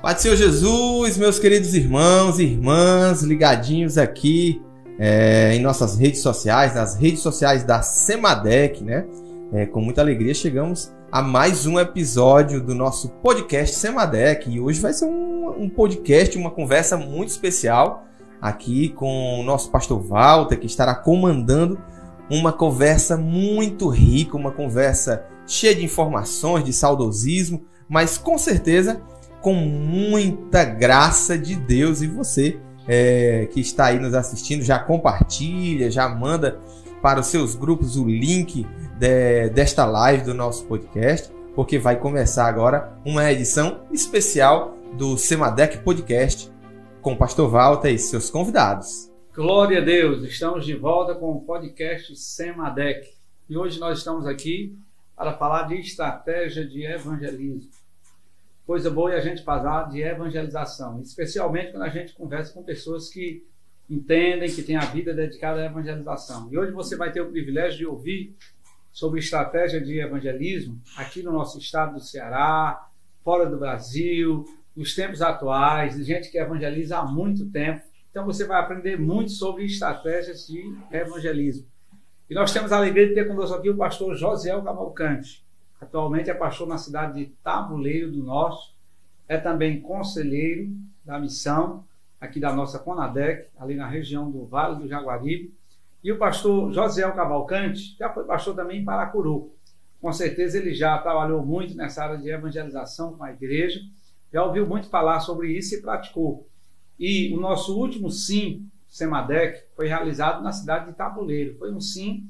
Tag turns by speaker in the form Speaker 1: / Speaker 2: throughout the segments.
Speaker 1: Pai do Senhor Jesus, meus queridos irmãos e irmãs, ligadinhos aqui em nossas redes sociais, nas redes sociais da Semadec, né? Com muita alegria chegamos a mais um episódio do nosso podcast Semadec. E hoje vai ser um podcast, uma conversa muito especial aqui com o nosso pastor Walter, que estará comandando uma conversa muito rica, uma conversa cheia de informações, de saudosismo, mas com certeza com muita graça de Deus. E você que está aí nos assistindo, já compartilha, já manda para os seus grupos o link desta live do nosso podcast, porque vai começar agora uma edição especial do Semadec Podcast com o pastor Walter e seus convidados.
Speaker 2: Glória a Deus! Estamos de volta com o podcast Semadec. E hoje nós estamos aqui para falar de estratégia de evangelismo. Coisa boa é a gente falar de evangelização, especialmente quando a gente conversa com pessoas que entendem, que têm a vida dedicada à evangelização. E hoje você vai ter o privilégio de ouvir sobre estratégia de evangelismo aqui no nosso estado do Ceará, fora do Brasil, nos tempos atuais, de gente que evangeliza há muito tempo. Então você vai aprender muito sobre estratégias de evangelismo. E nós temos a alegria de ter conosco aqui o pastor Josiel Cavalcante. Atualmente é pastor na cidade de Tabuleiro do Norte, é também conselheiro da missão aqui da nossa Conadec, ali na região do Vale do Jaguaribe. E o pastor Josiel Cavalcante já foi pastor também em Paracuru. Com certeza ele já trabalhou muito nessa área de evangelização com a igreja, já ouviu muito falar sobre isso e praticou. E o nosso último SIM, Semadec, foi realizado na cidade de Tabuleiro. Foi um SIM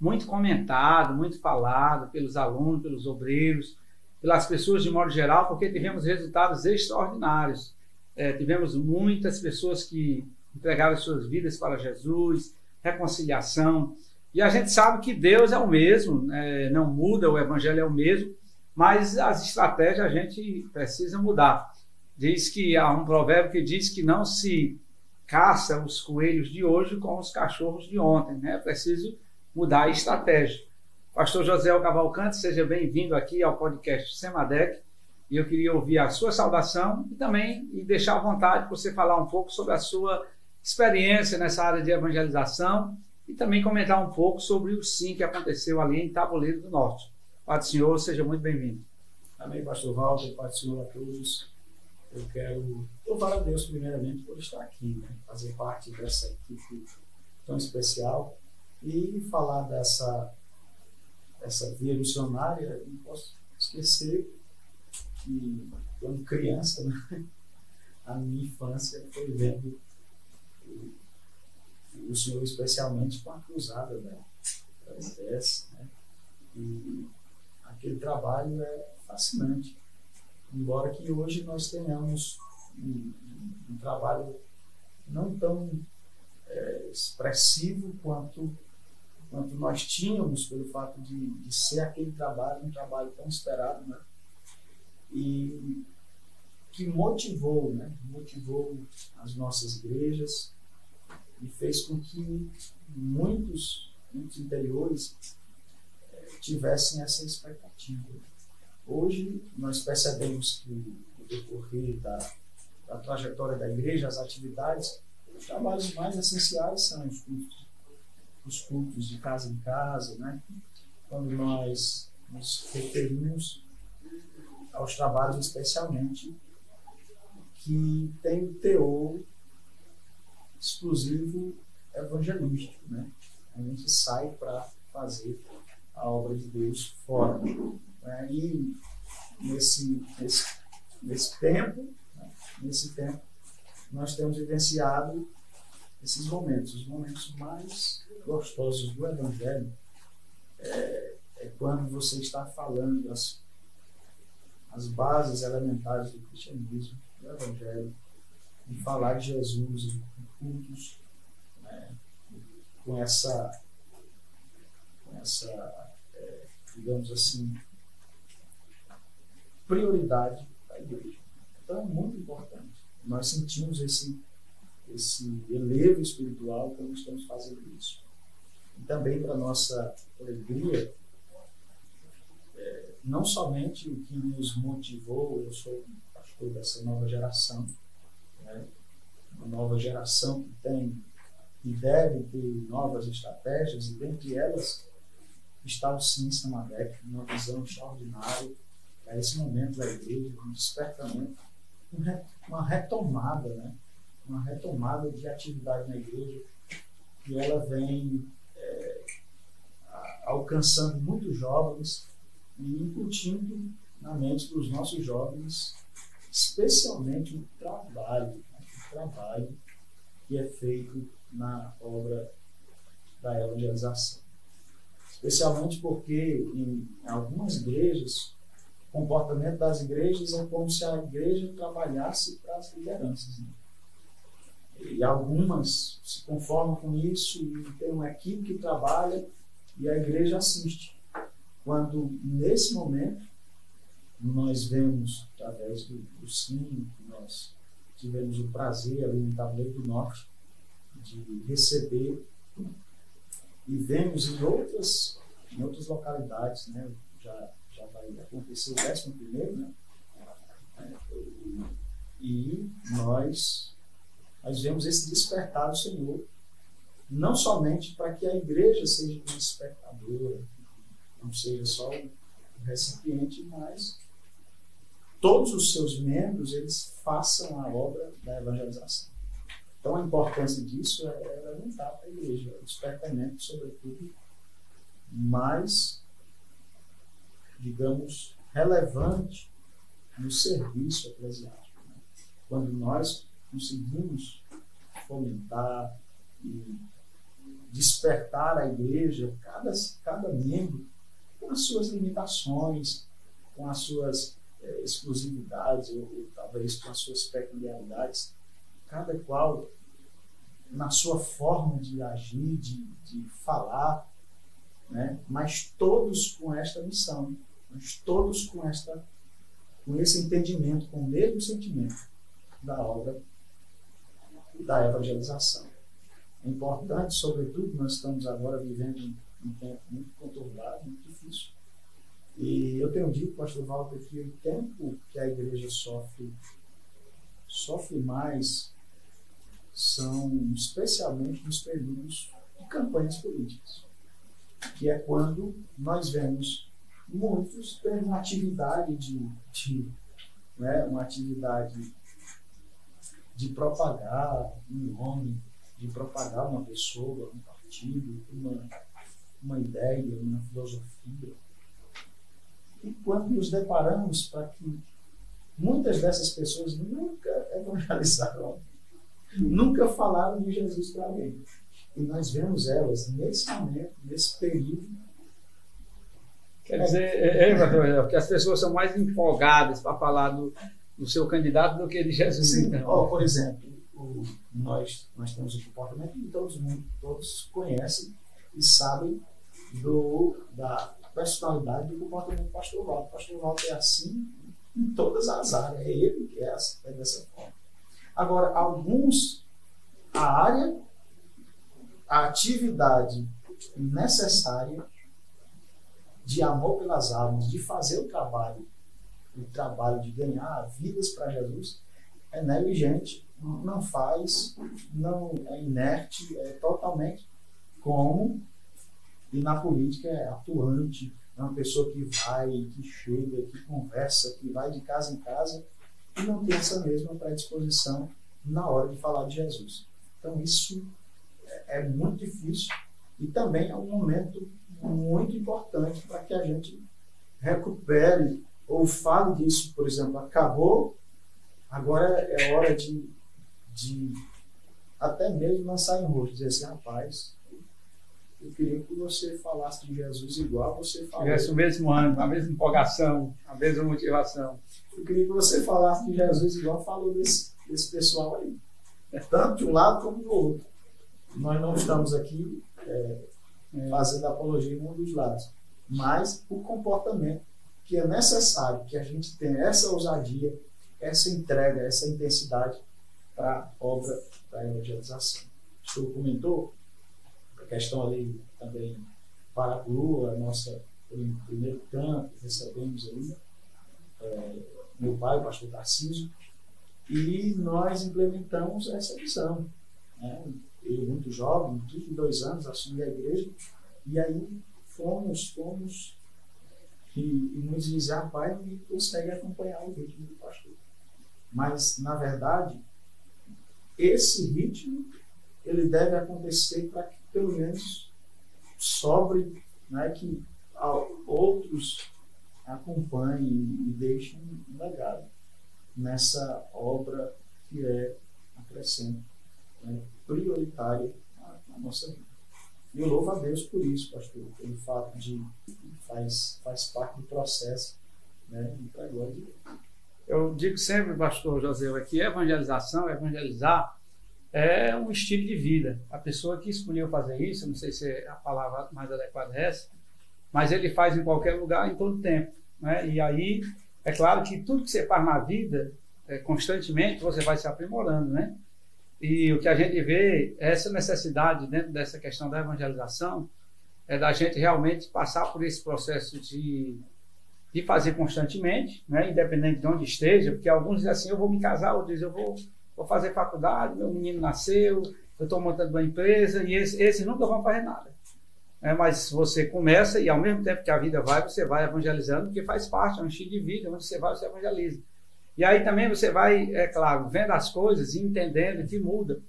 Speaker 2: muito comentado, muito falado pelos alunos, pelos obreiros, pelas pessoas de modo geral, porque tivemos resultados extraordinários. Tivemos muitas pessoas que entregaram suas vidas para Jesus, reconciliação. E a gente sabe que Deus é o mesmo, não muda, o evangelho é o mesmo, mas as estratégias a gente precisa mudar. Diz que há um provérbio que diz que não se caça os coelhos de hoje com os cachorros de ontem, né? É preciso mudar a estratégia. Pastor Josiel Cavalcante, seja bem-vindo aqui ao podcast Semadec. E eu queria ouvir a sua saudação e também deixar à vontade para você falar um pouco sobre a sua experiência nessa área de evangelização e também comentar um pouco sobre o SIM que aconteceu ali em Tabuleiro do Norte. Pai do Senhor, seja muito bem-vindo.
Speaker 3: Amém, pastor Walter, Pai do Senhor a todos. Eu quero louvar a Deus primeiramente por estar aqui, né? Fazer parte dessa equipe tão especial e falar dessa via missionária. Não posso esquecer que quando criança, né, a minha infância foi vendo o Senhor especialmente com a cruzada da SDS, né? E aquele trabalho é fascinante, embora que hoje nós tenhamos um trabalho não tão expressivo quanto nós tínhamos, pelo fato de ser aquele trabalho, um trabalho tão esperado, né? E que motivou as nossas igrejas e fez com que muitos interiores tivessem essa expectativa. Hoje nós percebemos que no decorrer da trajetória da igreja, as atividades, os trabalhos mais essenciais são os cultos de casa em casa, né? Quando nós nos referimos aos trabalhos especialmente que tem um teor exclusivo evangelístico, né? A gente sai para fazer a obra de Deus fora, né? E nesse tempo nós temos vivenciado esses momentos, os momentos mais gostosos do evangelho é quando você está falando as bases elementares do cristianismo, do evangelho, e falar de Jesus em cultos, né, com essa digamos assim, prioridade da igreja. Então é muito importante. Nós sentimos esse elevo espiritual quando estamos fazendo isso. E também, para nossa alegria, não somente o que nos motivou, eu sou pastor dessa nova geração, né? Uma nova geração que tem e deve ter novas estratégias, e dentre elas está o Sim Samadec, uma visão extraordinária para esse momento da igreja, um despertamento, uma retomada, né? Uma retomada de atividade na igreja, que ela vem alcançando muitos jovens e incutindo na mente dos nossos jovens, especialmente o trabalho que é feito na obra da evangelização. Especialmente porque em algumas igrejas, o comportamento das igrejas é como se a igreja trabalhasse para as lideranças, né? E algumas se conformam com isso e tem uma equipe que trabalha e a igreja assiste. Quando, nesse momento, nós vemos, através do Sim, nós tivemos o prazer ali no Tabuleiro do Norte de receber, e vemos em outras localidades, né? Já vai acontecer o 11º, né? E nós vemos esse despertar do Senhor, não somente para que a igreja seja uma espectadora, não seja só um recipiente, mas todos os seus membros eles façam a obra da evangelização. Então, a importância disso é levantar para a igreja, o despertamento, sobretudo, mais, digamos, relevante no serviço eclesiástico, né? Quando nós conseguimos fomentar e despertar a igreja, cada membro, com as suas limitações, com as suas exclusividades, ou talvez com as suas peculiaridades, cada qual na sua forma de agir, de falar, né? Mas todos com esta missão, mas todos com esse entendimento, com o mesmo sentimento da obra da evangelização. É importante, sobretudo, nós estamos agora vivendo um tempo muito conturbado, muito difícil. E eu tenho dito, pastor Walter, que o tempo que a igreja sofre mais são especialmente nos períodos de campanhas políticas, que é quando nós vemos muitos tendo uma atividade uma atividade de propagar um nome, de propagar uma pessoa, um partido, uma ideia, uma filosofia. E quando nos deparamos para que muitas dessas pessoas nunca evangelizaram, nunca falaram de Jesus para alguém. E nós vemos elas nesse momento, nesse período.
Speaker 2: Quer dizer, porque as pessoas são mais empolgadas para falar do seu candidato do que de Jesus.
Speaker 3: Sim, por exemplo, nós temos um comportamento que todos conhecem e sabem da personalidade do comportamento do pastor Walter. O pastor Walter é assim em todas as áreas. É ele que é dessa forma. Agora, alguns, a atividade necessária de amor pelas almas, de fazer o trabalho de ganhar vidas para Jesus, é negligente, não faz, não é inerte, é totalmente e na política é atuante, é uma pessoa que vai, que chega, que conversa, que vai de casa em casa e não tem essa mesma predisposição na hora de falar de Jesus. Então isso é muito difícil e também é um momento muito importante para que a gente recupere ou fale disso. Por exemplo, acabou, agora é hora de até mesmo lançar em rosto, dizer assim: rapaz, eu queria que você falasse de Jesus igual você falou.
Speaker 2: Tivesse o mesmo ânimo, a mesma empolgação, a mesma motivação.
Speaker 3: Eu queria que você falasse de Jesus igual falou desse pessoal aí. Tanto de um lado como do outro. Nós não estamos aqui fazendo apologia em um dos lados. Mas o comportamento que é necessário, que a gente tenha essa ousadia, essa entrega, essa intensidade para a obra da evangelização. O senhor comentou a questão ali também para a Lua, nossa primeiro campo, recebemos ali meu pai, o pastor Tarcísio, e nós implementamos essa visão, né? Eu, muito jovem, 22 anos, assumi a igreja, e aí fomos e muitos dizem, pai, não consegue acompanhar o ritmo do pastor. Mas, na verdade, esse ritmo, ele deve acontecer para que, pelo menos, sobre, né, que outros acompanhem e deixem um legado nessa obra que é acrescente, né, prioritária na nossa vida. E eu louvo a Deus por isso, pastor, pelo fato de faz parte do processo, né, e para a glória de Deus.
Speaker 2: Eu digo sempre, pastor José, que evangelizar é um estilo de vida. A pessoa que escolheu fazer isso, não sei se a palavra mais adequada é essa, mas ele faz em qualquer lugar, em todo tempo, né? E aí, é claro que tudo que você faz na vida, constantemente, você vai se aprimorando, né? E o que a gente vê, essa necessidade dentro dessa questão da evangelização, é da gente realmente passar por esse processo de fazer constantemente, né? Independente de onde esteja, porque alguns dizem assim, eu vou me casar, outros dizem, eu vou fazer faculdade, meu menino nasceu, eu estou montando uma empresa, e esses nunca vão fazer nada. Mas você começa e ao mesmo tempo que a vida vai, você vai evangelizando, porque faz parte, é um estilo de vida, onde você vai, você evangeliza. E aí também você vai, é claro, vendo as coisas e entendendo que muda.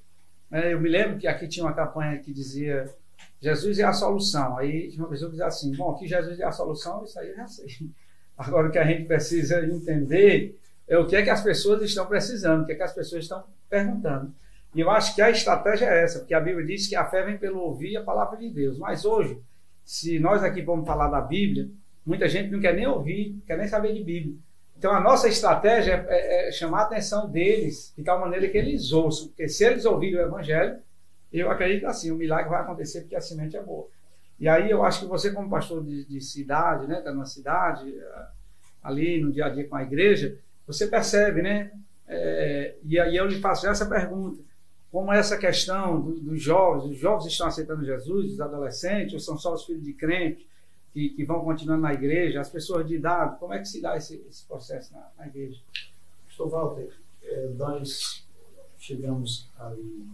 Speaker 2: Eu me lembro que aqui tinha uma campanha que dizia Jesus é a solução. Aí tinha uma pessoa que dizia assim, bom, que Jesus é a solução, isso aí eu já sei. Agora o que a gente precisa entender é o que é que as pessoas estão precisando, o que é que as pessoas estão perguntando. E eu acho que a estratégia é essa, porque a Bíblia diz que a fé vem pelo ouvir a palavra de Deus. Mas hoje, se nós aqui vamos falar da Bíblia, muita gente não quer nem ouvir, não quer nem saber de Bíblia. Então a nossa estratégia é chamar a atenção deles de tal maneira que eles ouçam, porque se eles ouvirem o Evangelho, eu acredito assim, o milagre vai acontecer porque a semente é boa. E aí eu acho que você, como pastor de cidade, né, está numa cidade, ali no dia a dia com a igreja, você percebe, né? E aí eu lhe faço essa pergunta, como essa questão dos jovens, os jovens estão aceitando Jesus, os adolescentes, ou são só os filhos de crente que vão continuando na igreja, as pessoas de idade, como é que se dá esse processo na igreja?
Speaker 3: Pastor Walter, nós chegamos ali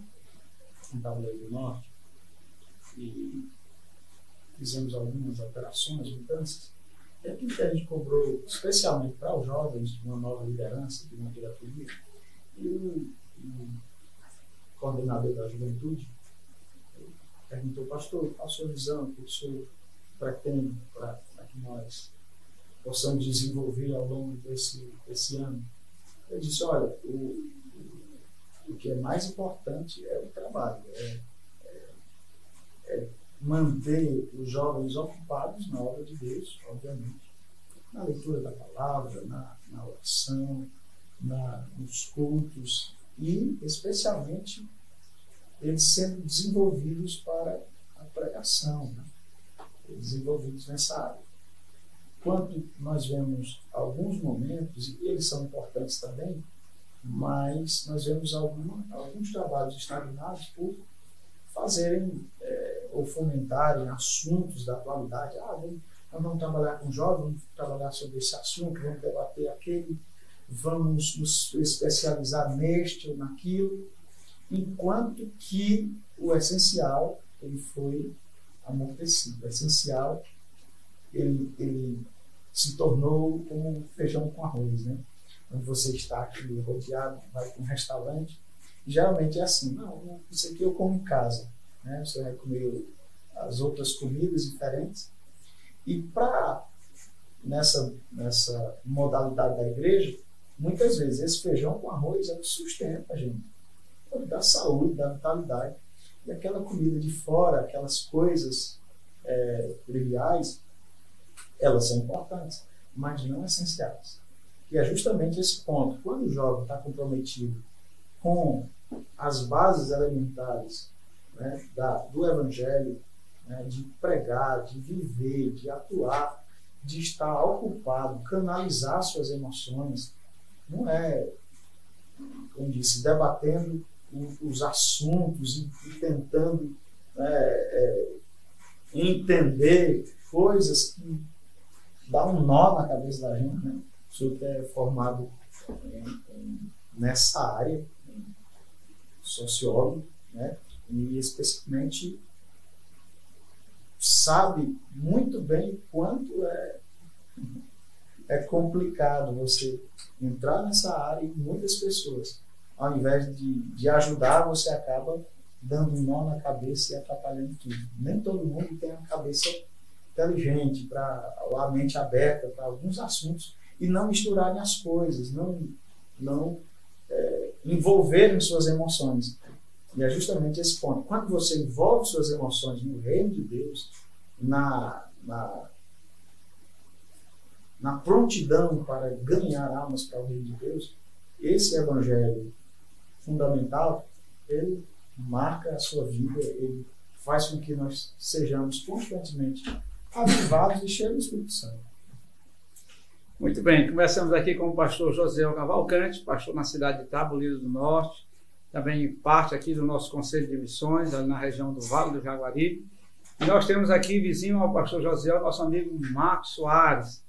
Speaker 3: em Tabuleiro do Norte e fizemos algumas alterações, mudanças. E aqui que a gente cobrou especialmente para os jovens uma nova liderança de uma diretoria, e o coordenador da juventude perguntou, pastor, qual a sua visão, o que o senhor pretende para que nós possamos desenvolver ao longo desse ano? Ele disse, olha, o que é mais importante é o trabalho, é manter os jovens ocupados na obra de Deus, obviamente, na leitura da palavra, na oração, nos cultos e, especialmente, eles sendo desenvolvidos para a pregação, né? Desenvolvidos nessa área. Enquanto nós vemos alguns momentos, e eles são importantes também, mas nós vemos alguns trabalhos estagnados por fazerem ou fomentarem assuntos da atualidade. Nós vamos trabalhar com jovens, vamos trabalhar sobre esse assunto, vamos debater aquele, vamos nos especializar neste ou naquilo, enquanto que o essencial ele foi amortecido. O essencial ele se tornou como feijão com arroz, né? Quando você está aqui rodeado, vai para um restaurante, geralmente é assim, não, isso aqui eu como em casa, né? Você vai comer as outras comidas diferentes. E nessa modalidade da igreja, muitas vezes esse feijão com arroz é o que sustenta a gente, da saúde, da vitalidade. E aquela comida de fora, aquelas coisas triviais, elas são importantes, mas não essenciais. E é justamente esse ponto. Quando o jovem está comprometido com as bases elementares, né, do Evangelho, né, de pregar, de viver, de atuar, de estar ocupado, canalizar suas emoções, não é, como disse, debatendo os assuntos e tentando entender coisas que dá um nó na cabeça da gente, né? sou até formado nessa área, sociólogo, né? E especificamente sabe muito bem quanto é complicado você entrar nessa área, e muitas pessoas, ao invés de ajudar, você acaba dando um nó na cabeça e atrapalhando tudo. Nem todo mundo tem a cabeça inteligente, a mente aberta para alguns assuntos, e não misturarem as coisas, não envolverem suas emoções. E é justamente esse ponto. Quando você envolve suas emoções no reino de Deus, na prontidão para ganhar almas para o reino de Deus, esse evangelho fundamental, ele marca a sua vida, ele faz com que nós sejamos constantemente avivados e cheios do Espírito Santo.
Speaker 2: Muito bem, conversamos aqui com o pastor Josiel Cavalcante, pastor na cidade de Tabuleiro do Norte, também parte aqui do nosso Conselho de Missões, ali na região do Vale do Jaguari. E nós temos aqui, vizinho ao pastor Josiel, nosso amigo Marcos Soares.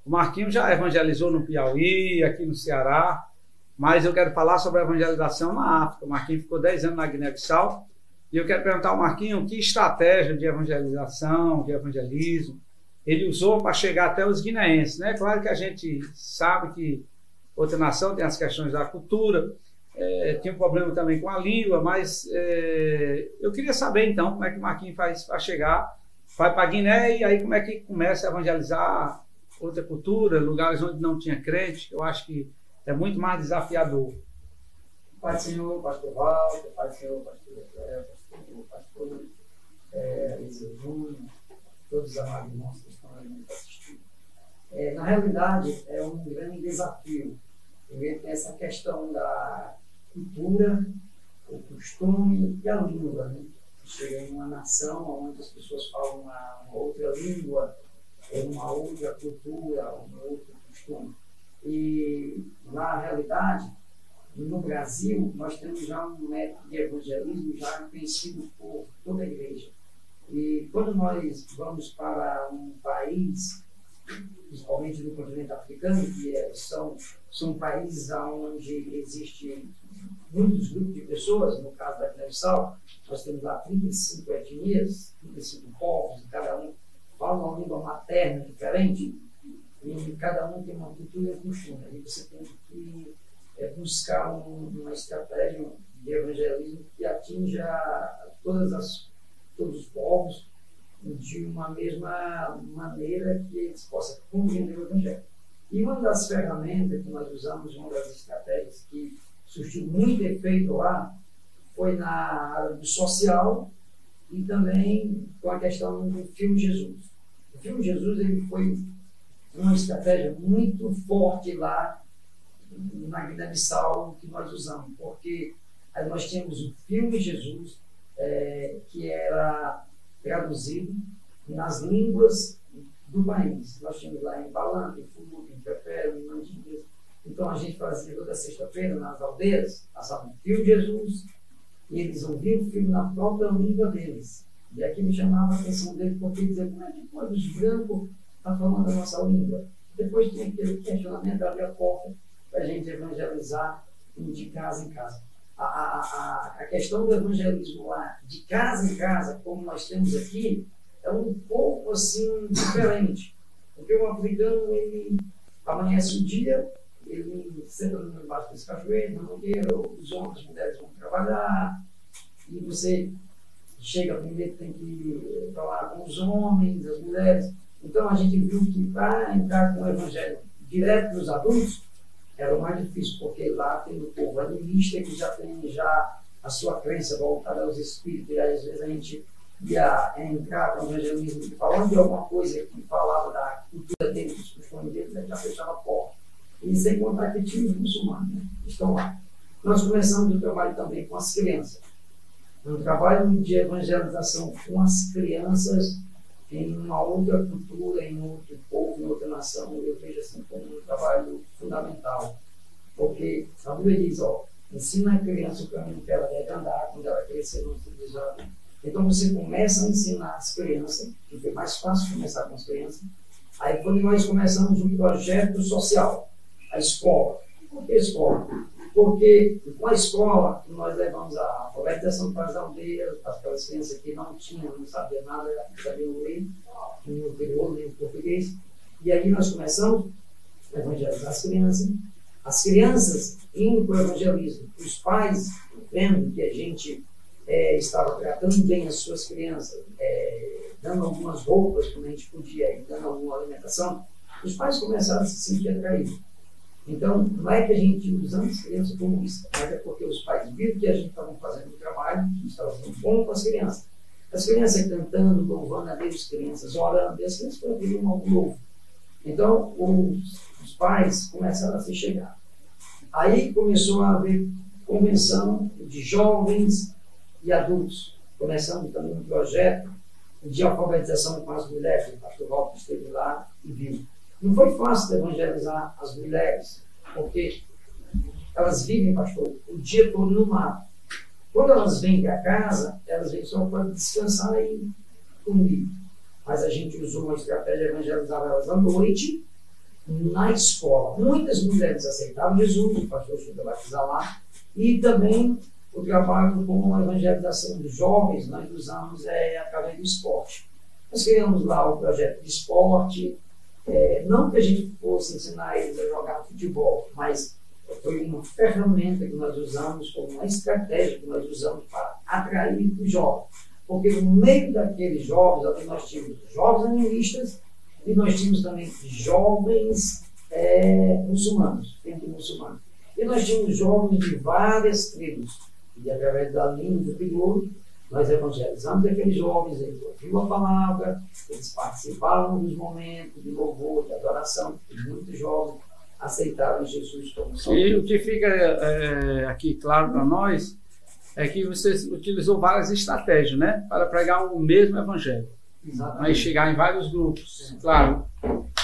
Speaker 2: O Marquinho já evangelizou no Piauí, aqui no Ceará, mas eu quero falar sobre a evangelização na África. O Marquinho ficou 10 anos na Guiné-Bissau, e eu quero perguntar ao Marquinho que estratégia de evangelização, de evangelismo, ele usou para chegar até os guineenses, né? Claro que a gente sabe que outra nação tem as questões da cultura, tinha um problema também com a língua, mas eu queria saber então como é que o Marquinhos faz para chegar, vai para a Guiné, e aí como é que começa a evangelizar outra cultura, lugares onde não tinha crente. Eu acho que é muito mais desafiador.
Speaker 4: Pai do Senhor, pastor Walter, Pai do Senhor, pastor Elisa Júnior, todos os amados irmãos que estão aí nos assistindo. Na realidade, é um grande desafio. Tem essa questão da cultura, o costume e a língua, né? Chega em uma nação onde as pessoas falam uma outra língua, uma outra cultura, um outro costume. E, na realidade, no Brasil, nós temos já um método de evangelismo já conhecido por toda a igreja. E quando nós vamos para um país, principalmente no continente africano, que são países onde existem muitos grupos de pessoas, no caso da Guiné-Bissau, nós temos lá 35 etnias, 35 povos, e cada um fala uma língua materna diferente, e cada um tem uma cultura e um costume. Aí você tem que buscar uma estratégia de evangelismo que atinja todos os povos de uma mesma maneira, que eles possam compreender o evangelho. E uma das ferramentas que nós usamos, uma das estratégias que surtiu muito efeito lá, foi na área do social e também com a questão do filme Jesus. O filme Jesus, ele foi uma estratégia muito forte lá na Guiné-Bissau que nós usamos, porque aí nós tínhamos o filme Jesus, que era traduzido nas línguas do país. Nós tínhamos lá em Balanta, em Furuca, em Pepero, em Mandingas. Então a gente fazia toda sexta-feira nas aldeias, passava o filme Jesus, e eles ouviam o filme na própria língua deles. E aqui me chamava a atenção dele, porque ele dizia: como é que pode os brancos estar falando a nossa língua? Depois tinha aquele questionamento, abrir a porta para a gente evangelizar de casa em casa. A questão do evangelismo lá, de casa em casa, como nós temos aqui, é um pouco assim diferente. Porque o africano, ele amanhece o dia, ele senta embaixo desse cachoeiro, na mangueira, os homens, as mulheres vão trabalhar, e você chega primeiro, tem que falar com os homens, as mulheres. Então a gente viu que para entrar com o evangelho direto para os adultos era o mais difícil, porque lá tem o povo animista que já tem a sua crença voltada aos espíritos, e às vezes a gente ia entrar com o evangelismo falando de alguma coisa que falava da cultura deles, dos costumes deles, a gente já fechava a porta. E sem contar que tinha os muçulmanos, né? Estão lá. Nós começamos o trabalho também com as crianças. Um trabalho de evangelização com as crianças em uma outra cultura, em outro povo, em outra nação, eu vejo assim como um trabalho fundamental. Porque a Bíblia diz: ensina a criança o caminho que ela deve andar, quando ela crescer no civilizado. Então você começa a ensinar as crianças, que foi mais fácil começar com as crianças. Aí quando nós começamos um projeto social, a escola. Por que a escola? Porque com a escola nós levamos a alfabetização para as aldeias, para aquelas crianças que não tinham, não sabiam nada, não sabiam ler, nem o crioulo, nem o português. E aí nós começamos a evangelizar as crianças. As crianças indo para o evangelismo, os pais vendo que a gente estava tratando bem as suas crianças, dando algumas roupas quando a gente podia, e dando alguma alimentação, os pais começaram a se sentir atraídos. Então, não é que a gente usando as crianças como isso, mas é porque os pais viram que a gente estava fazendo um trabalho, que estava sendo bom com as crianças. As crianças cantando, louvando a Deus, as crianças orando, e as crianças foram pedindo algo novo. Então, os pais começaram a se chegar. Aí começou a haver convenção de jovens e adultos. Começamos também um projeto de alfabetização com as mulheres. O pastor Walter esteve lá e viu. Não foi fácil evangelizar as mulheres, porque elas vivem, pastor, o dia todo no mato. Quando elas vêm para casa, elas vêm só para descansar e comer. Mas a gente usou uma estratégia de evangelizar elas à noite, na escola. Muitas mulheres aceitavam Jesus, o pastor chegou a batizar lá, e também o trabalho com a evangelização dos jovens, nós usamos através do esporte. Nós criamos lá o projeto de esporte, não que a gente fosse ensinar eles a jogar futebol, mas foi uma ferramenta que nós usamos, como uma estratégia que nós usamos para atrair os jovens. Porque no meio daqueles jovens, ali nós tínhamos jovens animistas e nós tínhamos também jovens muçulmanos, entre muçulmanos. E nós tínhamos jovens de várias tribos. E através da língua do crioulo, nós evangelizamos aqueles jovens, eles ouviam a palavra, eles participavam dos momentos de louvor, de adoração, e muitos jovens aceitaram Jesus como Salvador.
Speaker 2: E o que fica aqui claro para nós é que você utilizou várias estratégias, né, para pregar o mesmo evangelho.
Speaker 4: Exatamente.
Speaker 2: Mas chegar em vários grupos. Claro,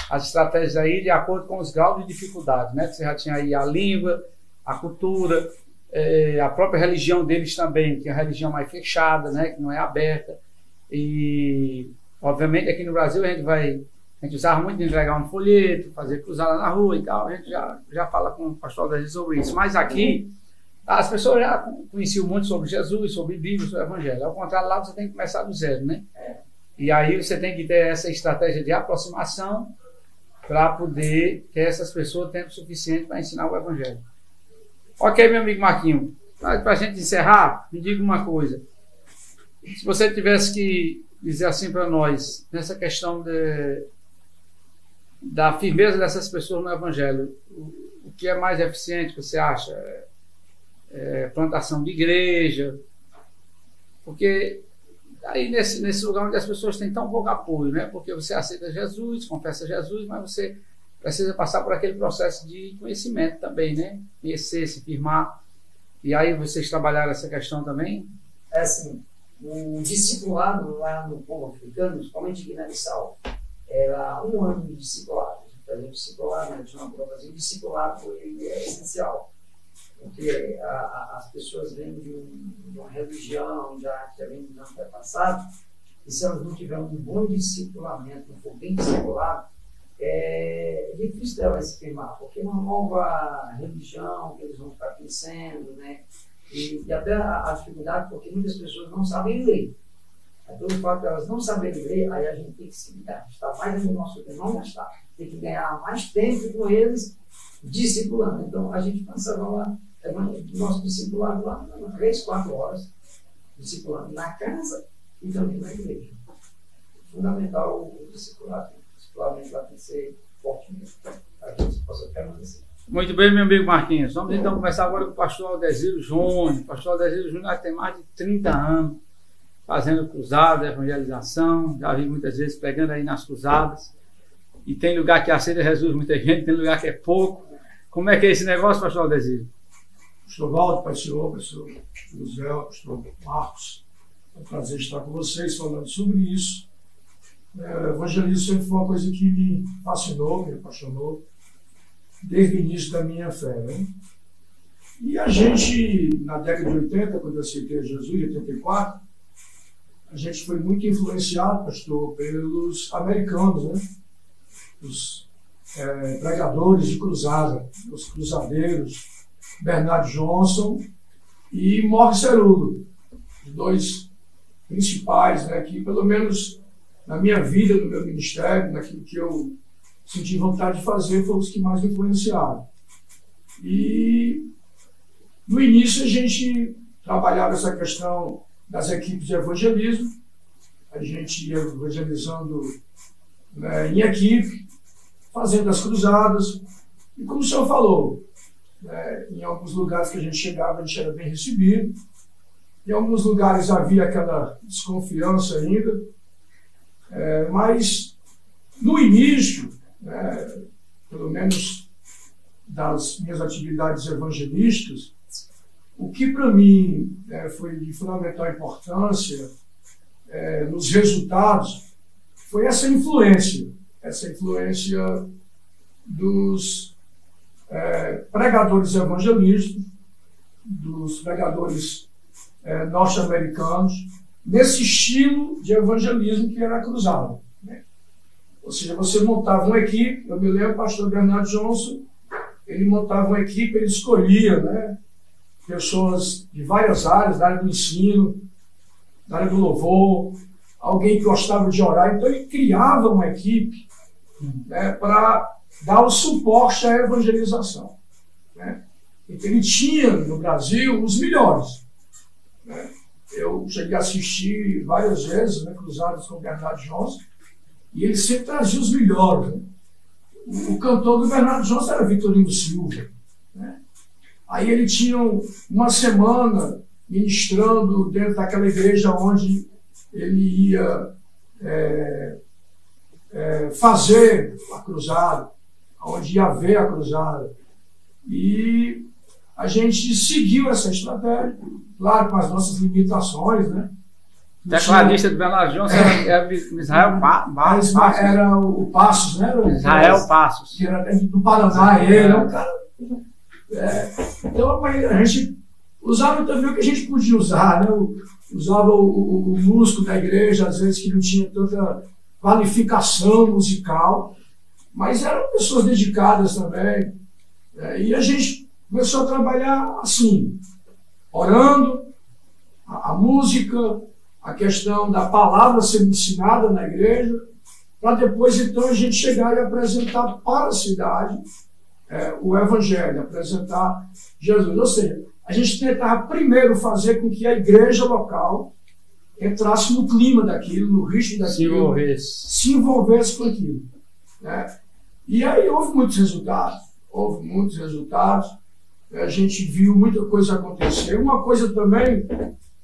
Speaker 2: as estratégias aí de acordo com os graus de dificuldade, né? Você já tinha aí a língua, a cultura, a própria religião deles também, que é a religião mais fechada, né? Que não é aberta. E, obviamente, aqui no Brasil a gente usava muito de entregar um folheto, fazer cruzada na rua e tal. A gente já fala com o pastor Aldair sobre isso. Mas aqui, as pessoas já conheciam muito sobre Jesus, sobre Bíblia, sobre o Evangelho. Ao contrário, lá você tem que começar do zero, né? E aí você tem que ter essa estratégia de aproximação para poder ter essas pessoas tempo suficiente para ensinar o Evangelho. Ok, meu amigo Marquinho, para a gente encerrar, me diga uma coisa. Se você tivesse que dizer assim para nós, nessa questão da firmeza dessas pessoas no Evangelho, o que é mais eficiente, você acha? Plantação de igreja? Porque aí nesse lugar onde as pessoas têm tão pouco apoio, né? Porque você aceita Jesus, confessa Jesus, mas você precisa passar por aquele processo de conhecimento também, né? Conhecer, se firmar. E aí vocês trabalharam essa questão também?
Speaker 4: É assim, o discipulado lá no povo africano, principalmente em Guiné-Bissau, era 1 ano de discipulado. A gente discipulado, né? Tinha uma provazinha, o discipulado foi essencial. Porque as pessoas vêm de uma religião que vem do antepassado, e se elas não tiverem um bom discipulamento, não for bem discipulado, é difícil delas se firmar, porque é uma nova religião que eles vão estar crescendo, né? E até a dificuldade, porque muitas pessoas não sabem ler. Pelo fato de elas não saberem ler, aí a gente tem que se gastar mais no nosso tempo, não gastar. Tem que ganhar mais tempo com eles, discipulando. Então, a gente passava lá, nosso discipulado lá, 3, 4 horas, discipulando na casa e também na igreja. Fundamental o discipulado. O discipulamento lá tem que ser forte mesmo, para que a gente possa permanecer.
Speaker 2: Muito bem, meu amigo Marquinhos. Vamos então conversar agora com o pastor Aldezírio Júnior. O pastor Aldezírio Júnior tem mais de 30 anos fazendo cruzada, evangelização. Já vi muitas vezes pregando aí nas cruzadas. E tem lugar que aceita Jesus muita gente, tem lugar que é pouco. Como é que é esse negócio, pastor Aldezírio?
Speaker 3: Pastor Valdo, pastor José, pastor Marcos, é um prazer estar com vocês falando sobre isso. O evangelismo sempre foi uma coisa que me fascinou, me apaixonou, desde o início da minha fé, né? E a gente, na década de 80, quando eu aceitei Jesus, em 84, a gente foi muito influenciado, pastor, pelos americanos, né? Os pregadores de cruzada, os cruzadeiros, Bernardo Johnson e Morris Cerulo, os dois principais, né, que pelo menos na minha vida, no meu ministério, naquilo que eu senti vontade de fazer, foram os que mais me influenciaram. E no início a gente trabalhava essa questão das equipes de evangelismo, a gente ia evangelizando, né, em equipe, fazendo as cruzadas, e como o senhor falou, né, em alguns lugares que a gente chegava, a gente era bem recebido, em alguns lugares havia aquela desconfiança ainda, mas no início, né, pelo menos das minhas atividades evangelísticas, o que para mim foi de fundamental importância nos resultados foi essa influência dos pregadores evangelísticos, dos pregadores norte-americanos, nesse estilo de evangelismo que era a cruzada, né? Ou seja, você montava uma equipe, eu me lembro, o pastor Bernardo Johnson, ele montava uma equipe, ele escolhia, né, pessoas de várias áreas, da área do ensino, da área do louvor, alguém que gostava de orar, então ele criava uma equipe, né, para dar o suporte à evangelização, né? Então ele tinha no Brasil os melhores, né? Eu cheguei a assistir várias vezes, né, cruzadas com o Bernardo Johnson, e ele sempre trazia os melhores, né? O cantor do Bernardo Johnson era Vitorino Silva, né? Aí ele tinha uma semana ministrando dentro daquela igreja onde ele ia fazer a cruzada, onde ia haver a cruzada. E a gente seguiu essa estratégia, claro, com as nossas limitações, né?
Speaker 2: O tecladista do Bernardo Johnson era Israel Passos.
Speaker 3: Era o Passos, né?
Speaker 2: Israel Passos.
Speaker 3: Que era do Paraná, ele era um cara. Então a gente usava também o que a gente podia usar, né? Usava o músico da igreja, às vezes que não tinha tanta qualificação musical, mas eram pessoas dedicadas também. E a gente começou a trabalhar assim, orando, a música, a questão da palavra sendo ensinada na igreja, para depois então a gente chegar e apresentar para a cidade o Evangelho, apresentar Jesus. Ou seja, a gente tentava primeiro fazer com que a igreja local entrasse no clima daquilo, no ritmo daquilo, se envolvesse com aquilo, né? E aí houve muitos resultados. A gente viu muita coisa acontecer. Uma coisa também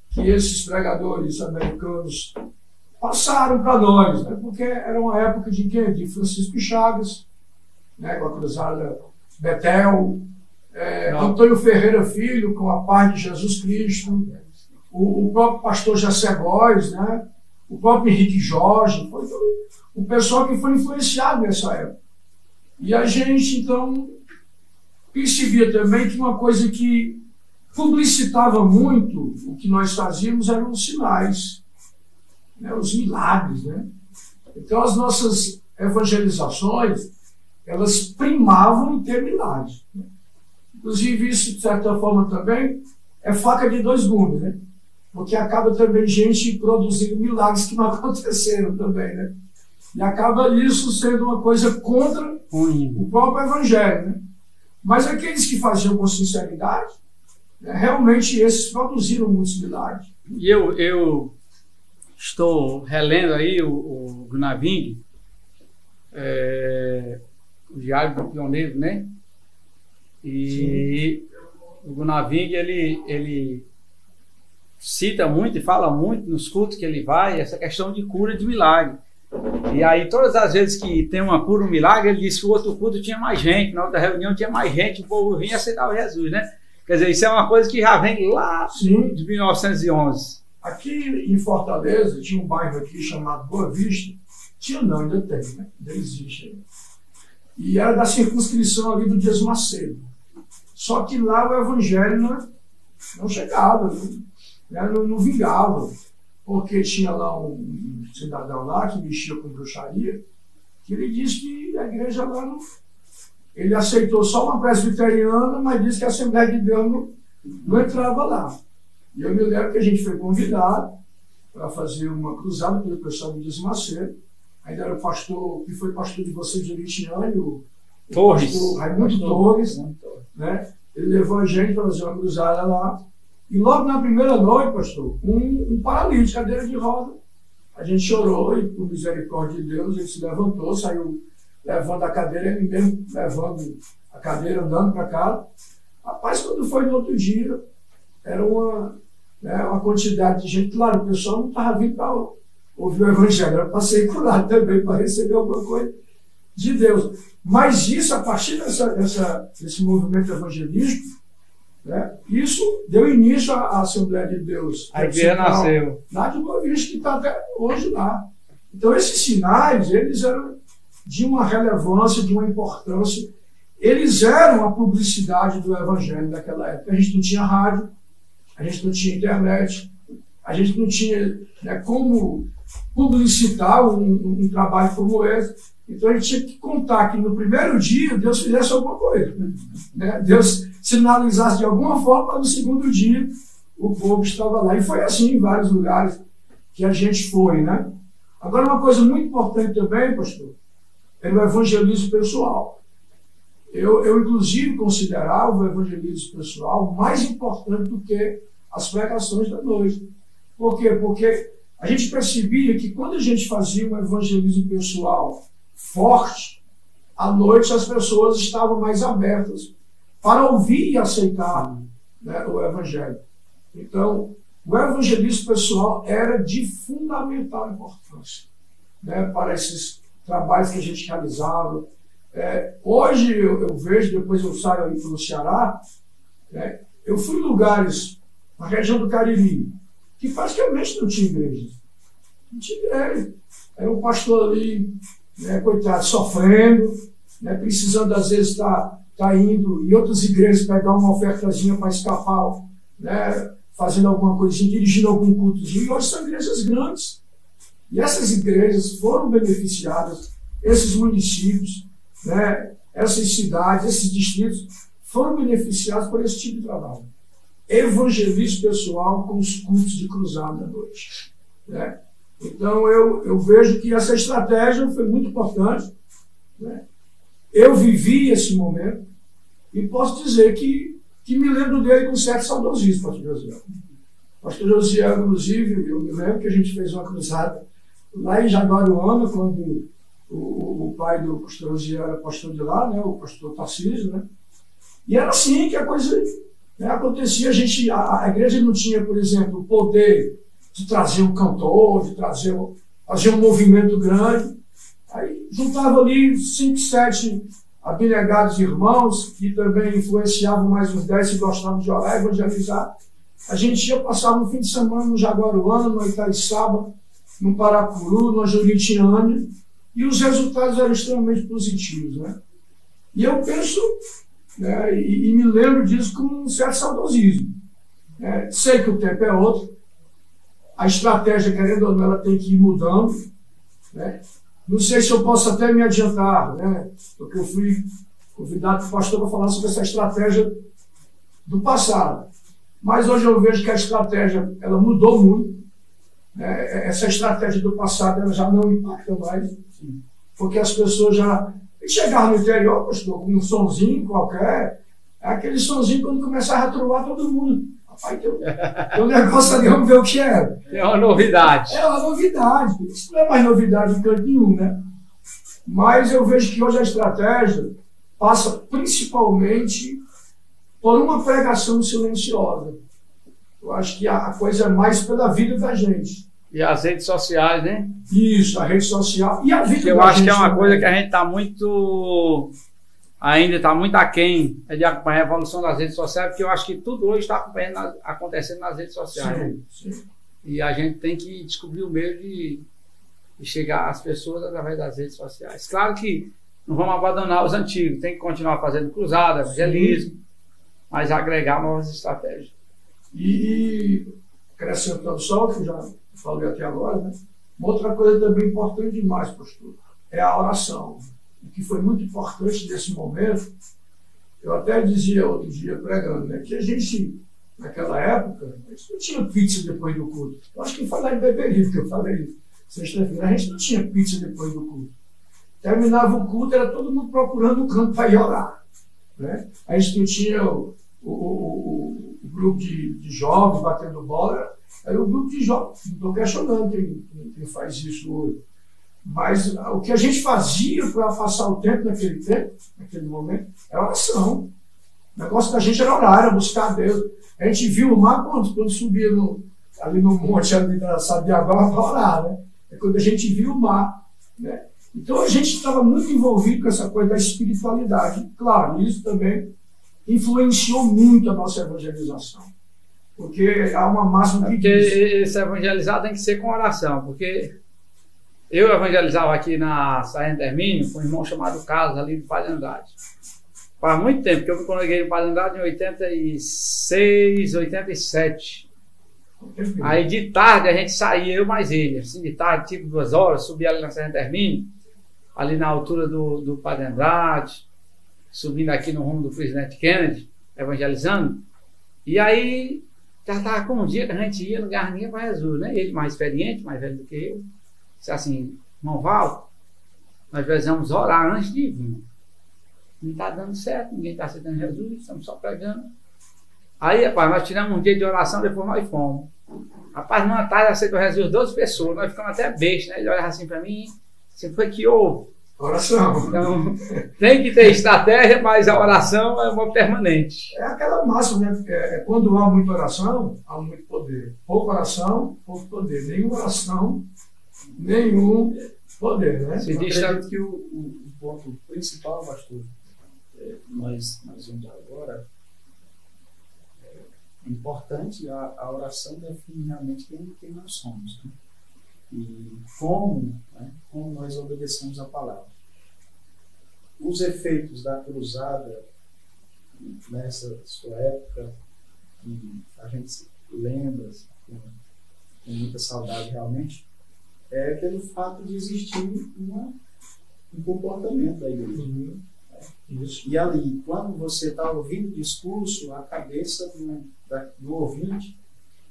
Speaker 3: que esses pregadores americanos passaram para nós, né? Porque era uma época de quem? De Francisco Chagas, né? Com a cruzada Betel, Antônio Ferreira Filho com a paz de Jesus Cristo, o próprio pastor Jacé Góes, né? O próprio Henrique Jorge, foi o pessoal que foi influenciado nessa época. E a gente, então, percebia também que uma coisa que publicitava muito o que nós fazíamos eram os sinais, né? Os milagres, né? Então, as nossas evangelizações, elas primavam em ter milagres, né? Inclusive, isso, de certa forma, também é faca de dois gumes, né? Porque acaba também gente produzindo milagres que não aconteceram também, né? E acaba isso sendo uma coisa contra o próprio Evangelho, né? Mas aqueles que faziam com sinceridade, né, realmente esses produziram muitos milagres.
Speaker 2: E eu estou relendo aí o Gunaving, o Diário do Pioneiro, né? E sim, o Gunaving, ele cita muito e fala muito nos cultos que ele vai, essa questão de cura de milagre. E aí, todas as vezes que tem uma cura, um milagre, ele diz que o outro culto tinha mais gente, na outra reunião tinha mais gente, o povo vinha e aceitava Jesus, né? Quer dizer, isso é uma coisa que já vem lá, sim, de 1911.
Speaker 3: Aqui em Fortaleza, tinha um bairro aqui chamado Boa Vista. Tinha não, ainda tem, né? Ainda existe aí. E era da circunscrição ali do Dias Macedo. Só que lá o evangelho não chegava, não vingava. Porque tinha lá um cidadão lá que mexia com bruxaria que ele disse que a igreja lá não... Ele aceitou só uma presbiteriana, mas disse que a Assembleia de Deus não entrava lá. E eu me lembro que a gente foi convidado para fazer uma cruzada pelo pessoal do Desmaceiro. Ainda era o pastor, que foi pastor de vocês de Oritiane, o pastor Raimundo Torres, né? Ele levou a gente para fazer uma cruzada lá. E logo na primeira noite, pastor, um paralítico, cadeira de roda. A gente chorou e, por misericórdia de Deus, ele se levantou, saiu levando a cadeira, ele mesmo levando a cadeira, andando para cá. Rapaz, quando foi no outro dia, era uma quantidade de gente. Claro, o pessoal não estava vindo para ouvir o evangelho, era para ser curado também, para receber alguma coisa de Deus. Mas isso, a partir desse movimento evangelístico, né, isso deu início à Assembleia de Deus.
Speaker 2: A igreja nasceu.
Speaker 3: Lá de Boa Vista, que está até hoje lá. Então, esses sinais, eles eram de uma relevância, de uma importância. Eles eram a publicidade do evangelho daquela época. A gente não tinha rádio, a gente não tinha internet, a gente não tinha, né, como publicitar um trabalho como esse. Então, a gente tinha que contar que no primeiro dia Deus fizesse alguma coisa, né? Deus sinalizasse de alguma forma, no segundo dia o povo estava lá. E foi assim em vários lugares que a gente foi, né? Agora, uma coisa muito importante também, pastor, é o evangelismo pessoal. Eu inclusive, considerava o evangelismo pessoal mais importante do que as pregações da noite. Por quê? Porque a gente percebia que quando a gente fazia um evangelismo pessoal forte, à noite as pessoas estavam mais abertas para ouvir e aceitar, né, o evangelho. Então, o evangelismo pessoal era de fundamental importância, né, para esses trabalhos que a gente realizava. Hoje eu vejo, depois eu saio aí pelo Ceará, né, eu fui em lugares na região do Cariri que praticamente não tinha igreja. Não tinha igreja. Era um pastor ali, né, coitado, sofrendo, né, precisando às vezes estar indo em outras igrejas pegar uma ofertazinha para escapar, né, fazendo alguma coisinha, dirigindo algum cultozinho. E hoje são igrejas grandes. E essas igrejas foram beneficiadas, esses municípios, né, essas cidades, esses distritos foram beneficiados por esse tipo de trabalho. Evangelismo pessoal com os cultos de cruzada à noite, né? Então eu vejo que essa estratégia foi muito importante, né? Eu vivi esse momento e posso dizer que me lembro dele com certo saudosismo, pastor Josiel. Pastor Josiel, inclusive, eu me lembro que a gente fez uma cruzada lá em Jaguaruana, quando o pai do pastor Josiel era pastor de lá, né, o pastor Tarcísio, né? E era assim que a coisa, né, acontecia. A igreja não tinha, por exemplo, o poder de trazer um cantor, de fazer um movimento grande. Aí juntava ali 5, 7 abnegados irmãos, que também influenciavam mais uns 10 que gostavam de orar e evangelizar. A gente ia passar um fim de semana no Jaguaruana, no Itaiçaba, no Paracuru, no Juritiane, e os resultados eram extremamente positivos, né? E eu penso, né, e me lembro disso com um certo saudosismo. Sei que o tempo é outro, a estratégia, querendo ou não, ela tem que ir mudando, né? Não sei se eu posso até me adiantar, né? Porque eu fui convidado para o pastor para falar sobre essa estratégia do passado. Mas hoje eu vejo que a estratégia ela mudou muito, né? Essa estratégia do passado ela já não impacta mais, porque as pessoas já chegavam no interior, pastor, com um sonzinho qualquer, aquele sonzinho quando começava a trovar todo mundo. Rapaz, tem um negócio ali, vamos ver o que é.
Speaker 2: É uma novidade.
Speaker 3: É uma novidade. Isso não é mais novidade em canto nenhum, né? Mas eu vejo que hoje a estratégia passa principalmente por uma pregação silenciosa. Eu acho que a coisa é mais pela vida da gente.
Speaker 2: E as redes sociais, né?
Speaker 3: Isso, a rede social e a vida da gente.
Speaker 2: Eu acho que é uma coisa que a gente está muito... ainda está muito aquém de acompanhar a evolução das redes sociais, porque eu acho que tudo hoje está acontecendo nas redes sociais.
Speaker 3: Sim, sim.
Speaker 2: E a gente tem que descobrir o meio de chegar às pessoas através das redes sociais. Claro que não vamos abandonar os antigos, tem que continuar fazendo cruzada, evangelismo, mas agregar novas estratégias.
Speaker 3: E acrescentando só o que eu já falei até agora, né? Uma outra coisa também importante demais, pastor, é a oração. O que foi muito importante nesse momento, eu até dizia outro dia pregando, né, que a gente, naquela época, a gente não tinha pizza depois do culto. Eu acho que foi lá em Beberibe que eu falei isso. Sexta-feira, a gente não tinha pizza depois do culto. Terminava o culto, era todo mundo procurando um canto para ir orar. Né? A gente não tinha o grupo de jovens batendo bola, era o grupo de jovens. Não estou questionando quem faz isso hoje. Mas o que a gente fazia para passar o tempo, naquele momento, era oração. O negócio da gente era orar, era buscar Deus. A gente viu o mar quando subia ali no monte ali da Sabiaguá para orar, né? É quando a gente viu o mar, né? Então a gente estava muito envolvido com essa coisa da espiritualidade. Claro, isso também influenciou muito a nossa evangelização. Porque há uma máxima que diz...
Speaker 2: Porque esse evangelizar tem que ser com oração, porque eu evangelizava aqui na Sargento Hermínio com um irmão chamado Carlos, ali do Padre Andrade. Faz muito tempo que eu me congreguei no Padre Andrade, em 86, 87. Aí de tarde a gente saía, eu mais ele, assim, de tarde, tipo 2 horas, subia ali na Sargento Hermínio, ali na altura do Padre Andrade, subindo aqui no rumo do presidente Kennedy, evangelizando. E aí já estava com um dia que a gente ia no Garninha para Jesus, né? Ele mais experiente, mais velho do que eu, disse assim: irmão Val, nós precisamos orar antes de vir. Não está dando certo, ninguém está aceitando Jesus, estamos só pregando. Aí, rapaz, nós tiramos um dia de oração, depois nós fomos. Rapaz, numa tarde aceitou Jesus 12 pessoas, nós ficamos até besta, né? Ele olhava assim para mim, assim, foi que houve.
Speaker 3: Oração.
Speaker 2: Então, tem que ter estratégia, mas a oração é uma permanente.
Speaker 3: É aquela máxima, né? Quando há muita oração, há muito poder. Pouca oração, pouco poder. Nenhuma oração, nenhum poder, né?
Speaker 2: Se
Speaker 3: Eu
Speaker 2: diz
Speaker 3: acredito
Speaker 2: que
Speaker 3: o ponto principal, pastor, nós vemos agora, é importante, a oração define realmente quem nós somos, né? E como nós obedecemos a palavra. Os efeitos da cruzada nessa sua época, que a gente lembra com muita saudade realmente, é pelo fato de existir um comportamento da igreja. Isso. E ali, quando você está ouvindo o discurso, a cabeça do ouvinte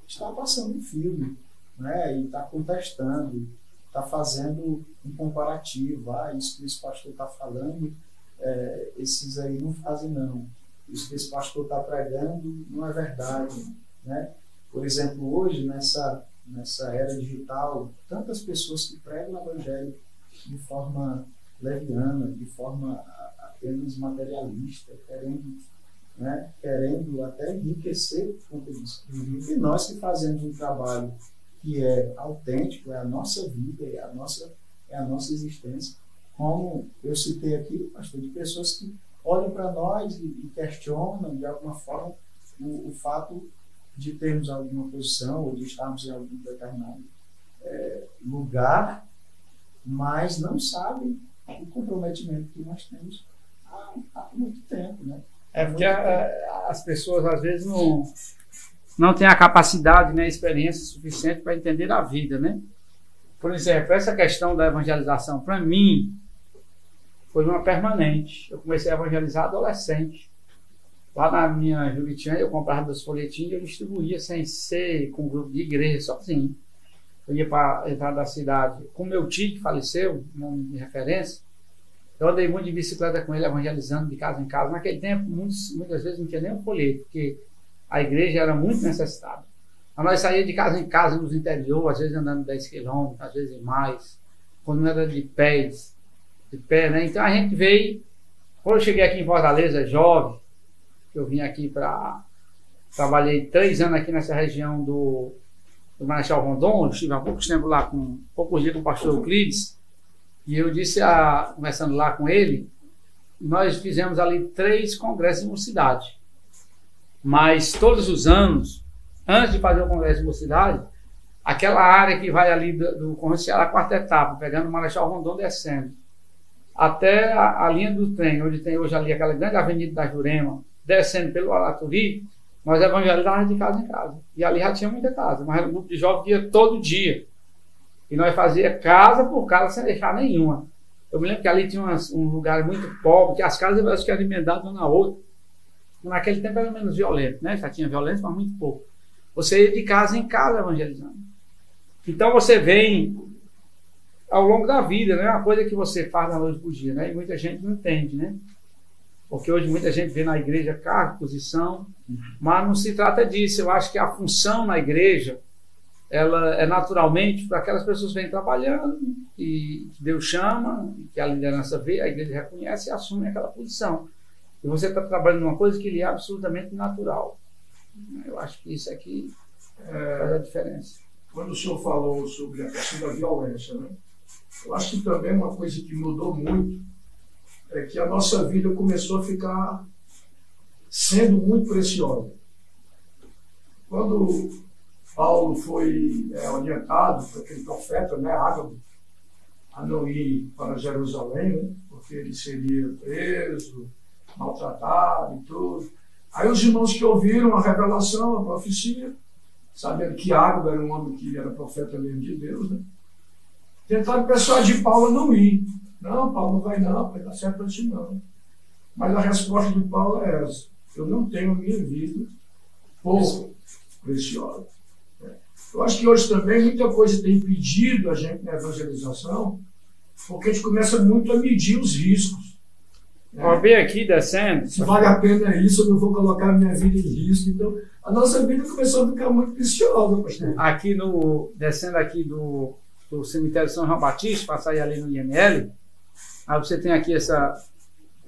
Speaker 3: está passando um filme, né? E está contestando, está fazendo um comparativo. Isso que esse pastor está falando, esses aí não fazem não. Isso que esse pastor está pregando não é verdade, né? Por exemplo, hoje, nessa era digital, tantas pessoas que pregam o evangelho de forma leviana, de forma apenas materialista, querendo até enriquecer por conta disso. E nós que fazemos um trabalho que é autêntico, é a nossa vida, é a nossa existência, como eu citei aqui, pastor, de pessoas que olham para nós e questionam de alguma forma o fato de termos alguma posição ou de estarmos em algum determinado lugar, mas não sabem o comprometimento que nós temos há muito tempo, né?
Speaker 2: Porque as pessoas às vezes não têm a capacidade, né, a experiência suficiente para entender a vida, né? Por exemplo, essa questão da evangelização, para mim, foi uma permanente. Eu comecei a evangelizar adolescente. Lá na minha Juritiana, eu comprava 2 folhetinhos e eu distribuía sem ser com um grupo de igreja, sozinho. Eu ia para a entrada da cidade. Com meu tio, que faleceu, nome de referência, eu andei muito de bicicleta com ele, evangelizando de casa em casa. Naquele tempo, muitas vezes não tinha nem um folheto, porque a igreja era muito necessitada. Mas nós saíamos de casa em casa, nos interior, às vezes andando 10 quilômetros, às vezes mais, quando não era de pé, né? Então a gente veio, quando eu cheguei aqui em Fortaleza, jovem, que eu vim aqui trabalhei 3 anos aqui nessa região do Marechal Rondon, eu estive há poucos tempos lá, poucos dias com o pastor Euclides, e eu disse, conversando lá com ele, nós fizemos ali 3 congressos em mocidade. Mas todos os anos, antes de fazer o congresso de mocidade, aquela área que vai ali do Congresso era a 4ª etapa, pegando o Marechal Rondon descendo, até a linha do trem, onde tem hoje ali aquela grande avenida da Jurema, descendo pelo Alaturi, nós evangelizávamos de casa em casa. E ali já tinha muita casa, mas era um grupo de jovens que ia todo dia. E nós fazia casa por casa sem deixar nenhuma. Eu me lembro que ali tinha um lugar muito pobre, que as casas acho que eram emendadas uma na outra. Naquele tempo era menos violento, né? Já tinha violência, mas muito pouco. Você ia de casa em casa evangelizando. Então você vem ao longo da vida, né? Uma coisa que você faz da noite pro dia, né? E muita gente não entende, né? Porque hoje muita gente vê na igreja cargo, posição, mas não se trata disso. Eu acho que a função na igreja, ela é naturalmente para aquelas pessoas que vêm trabalhando e que Deus chama, que a liderança vê, a igreja reconhece e assume aquela posição. E você está trabalhando numa coisa que lhe é absolutamente natural. Eu acho que isso aqui faz a diferença.
Speaker 5: Quando o senhor falou sobre a questão da violência, né? Eu acho que também uma coisa que mudou muito é que a nossa vida começou a ficar sendo muito preciosa. Quando Paulo foi orientado por aquele profeta, né, Ágabo, a não ir para Jerusalém, né, porque ele seria preso, maltratado e tudo. Aí os irmãos que ouviram a revelação, a profecia, sabendo que Ágabo era um homem que era profeta mesmo de Deus, né, tentaram persuadir Paulo a não ir. Não, Paulo não vai dar certo para ti não. Mas a resposta de Paulo é essa: eu não tenho a minha vida por preciosa. Eu acho que hoje também muita coisa tem impedido a gente na evangelização, porque a gente começa muito a medir os riscos.
Speaker 2: Vou ver aqui descendo.
Speaker 5: Se vale a pena isso, eu não vou colocar a minha vida em risco. Então, a nossa vida começou a ficar muito preciosa, pastor.
Speaker 2: Aqui descendo aqui do cemitério São João Batista, para sair ali no IML, aí você tem aqui essa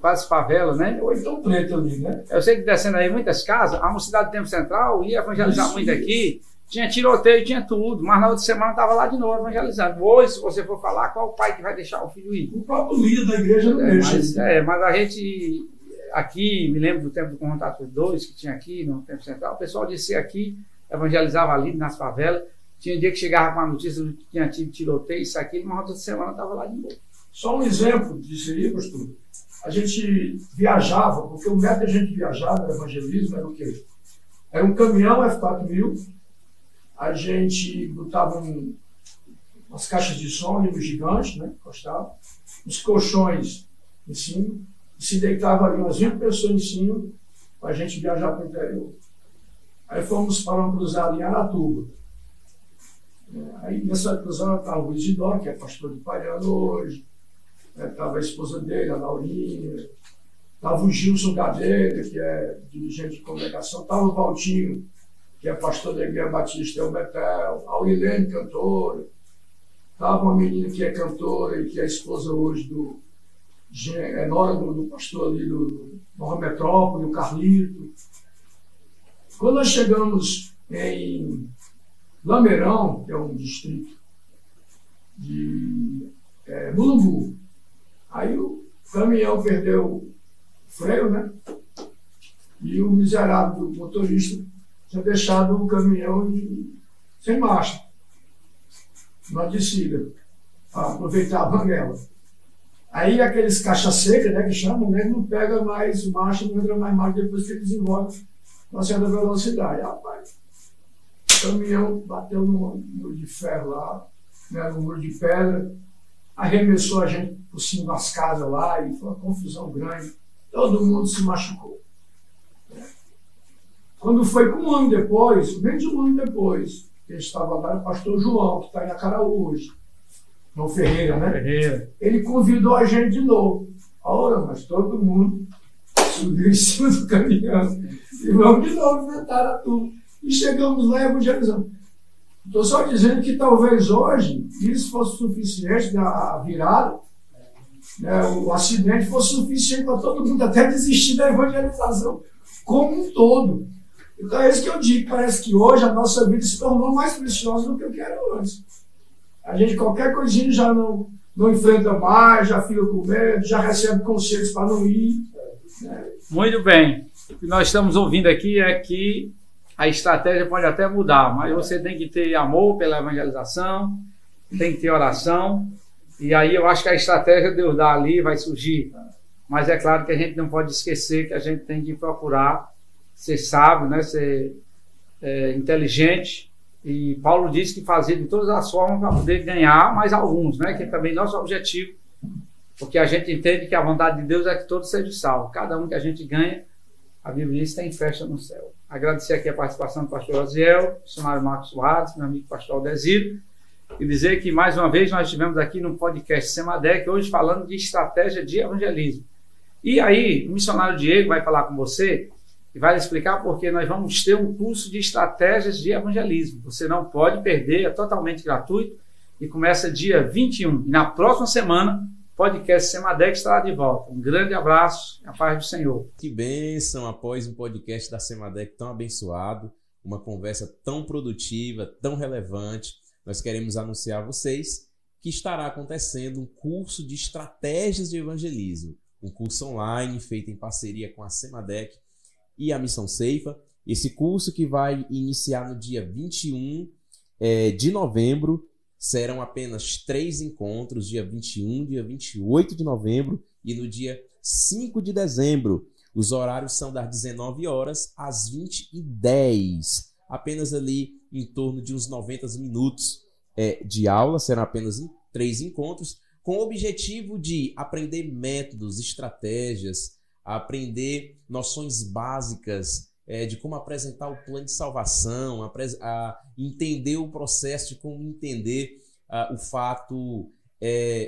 Speaker 2: quase favela, né?
Speaker 5: Ou então preto ali, né?
Speaker 2: Eu sei que descendo aí muitas casas, a mocidade do Tempo Central ia evangelizar muito aqui, tinha tiroteio, tinha tudo, mas na outra semana estava lá de novo evangelizando. Hoje, se você for falar, qual o pai que vai deixar o filho ir?
Speaker 5: O próprio líder da igreja não deixa.
Speaker 2: Mas a gente, aqui, me lembro do tempo do Contato 2, que tinha aqui no Tempo Central, o pessoal descia aqui, evangelizava ali nas favelas, tinha dia que chegava com a notícia de que tinha tido tiroteio, isso aqui, mas na outra semana estava lá de novo.
Speaker 5: Só um exemplo disso aí, pastor. A gente viajava, porque o método de a gente viajar no evangelismo era o quê? Era um caminhão F4000, a gente botava umas caixas de som ali no gigante, né, encostava, uns colchões em cima, e se deitava ali umas 20 pessoas em cima para a gente viajar para o interior. Aí fomos para uma cruzada em Aratuba. Aí nessa cruzada estava o Isidoro, que é pastor de Pariano hoje, estava a esposa dele, a Laurinha, estava o Gilson Gadeira, que é dirigente de congregação, estava o Valtinho, que é pastor da Igreja Batista El Betel, a Aurelene, cantora, estava uma menina que é cantora e que é esposa hoje nora do pastor ali do Nova Metrópole, o Carlito. Quando nós chegamos em Lameirão, que é um distrito de Mulungu, aí o caminhão perdeu o freio, né? E o miserável do motorista tinha deixado o caminhão sem marcha, na descida, para aproveitar a banguela. Aí aqueles caixa seca, né, que chamam, né, não pega mais marcha, não entra mais marcha depois que ele desenvolve uma certa velocidade. Rapaz, o caminhão bateu no muro de ferro lá, né, no muro de pedra, arremessou a gente por cima das casas lá e foi uma confusão grande. Todo mundo se machucou. Quando foi com um ano depois, menos de um ano depois, que a gente estava lá, o pastor João, que está em Acaraú hoje, João Ferreira, né?
Speaker 2: Ferreira.
Speaker 5: Ele convidou a gente de novo. Ora, mas todo mundo subiu em cima do caminhão e vamos de novo enfrentar a turma. E chegamos lá e evangelizamos. Estou só dizendo que talvez hoje isso fosse suficiente, a virada, né, o acidente fosse suficiente para todo mundo até desistir da evangelização como um todo. Então é isso que eu digo, parece que hoje a nossa vida se tornou mais preciosa do que o que era antes. A gente qualquer coisinha já não enfrenta mais, já fica com medo, já recebe conselhos para não ir. Né?
Speaker 2: Muito bem. O que nós estamos ouvindo aqui é que a estratégia pode até mudar, mas você tem que ter amor pela evangelização, tem que ter oração, e aí eu acho que a estratégia Deus dá ali vai surgir. Mas é claro que a gente não pode esquecer que a gente tem que procurar ser sábio, né? Ser inteligente. E Paulo disse que fazia de todas as formas para poder ganhar mais alguns, né? Que é também nosso objetivo Porque a gente entende que a vontade de Deus é que todos sejam salvos. Cada um que a gente ganha, a Bíblia diz, tem festa no céu. Agradecer aqui a participação do pastor Osiel, missionário Marcos Soares, meu amigo pastor Aldeziro, e dizer que mais uma vez nós estivemos aqui no podcast Semadec, hoje falando de estratégia de evangelismo. E aí, o missionário Diego vai falar com você e vai explicar porque nós vamos ter um curso de estratégias de evangelismo. Você não pode perder, é totalmente gratuito e começa dia 21. E na próxima semana, o podcast Semadec estará de volta. Um grande abraço, a paz do Senhor.
Speaker 1: Que bênção após um podcast da Semadec tão abençoado, uma conversa tão produtiva, tão relevante. Nós queremos anunciar a vocês que estará acontecendo um curso de estratégias de evangelismo, um curso online feito em parceria com a Semadec e a Missão Ceifa. Esse curso que vai iniciar no dia 21 de novembro, serão apenas 3 encontros, dia 21, dia 28 de novembro e no dia 5 de dezembro. Os horários são das 19 horas às 20h10. Apenas ali em torno de uns 90 minutos de aula, serão apenas 3 encontros, com o objetivo de aprender métodos, estratégias, aprender noções básicas de como apresentar o plano de salvação, a entender o processo de como entender o fato,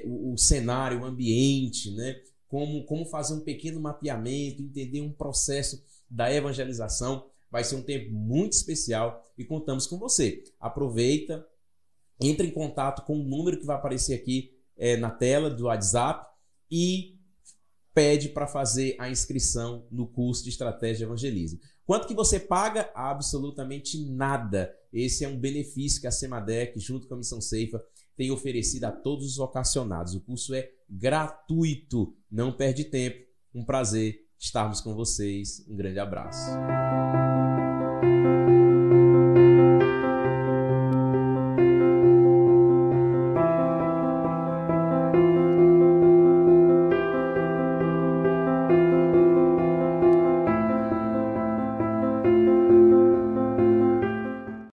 Speaker 1: o cenário, o ambiente, né? Como fazer um pequeno mapeamento, entender um processo da evangelização. Vai ser um tempo muito especial e contamos com você. Aproveita, entre em contato com o número que vai aparecer aqui na tela do WhatsApp e pede para fazer a inscrição no curso de estratégia de evangelismo. Quanto que você paga? Absolutamente nada. Esse é um benefício que a Semadec, junto com a Missão Ceifa, tem oferecido a todos os vocacionados. O curso é gratuito. Não perde tempo. Um prazer estarmos com vocês. Um grande abraço.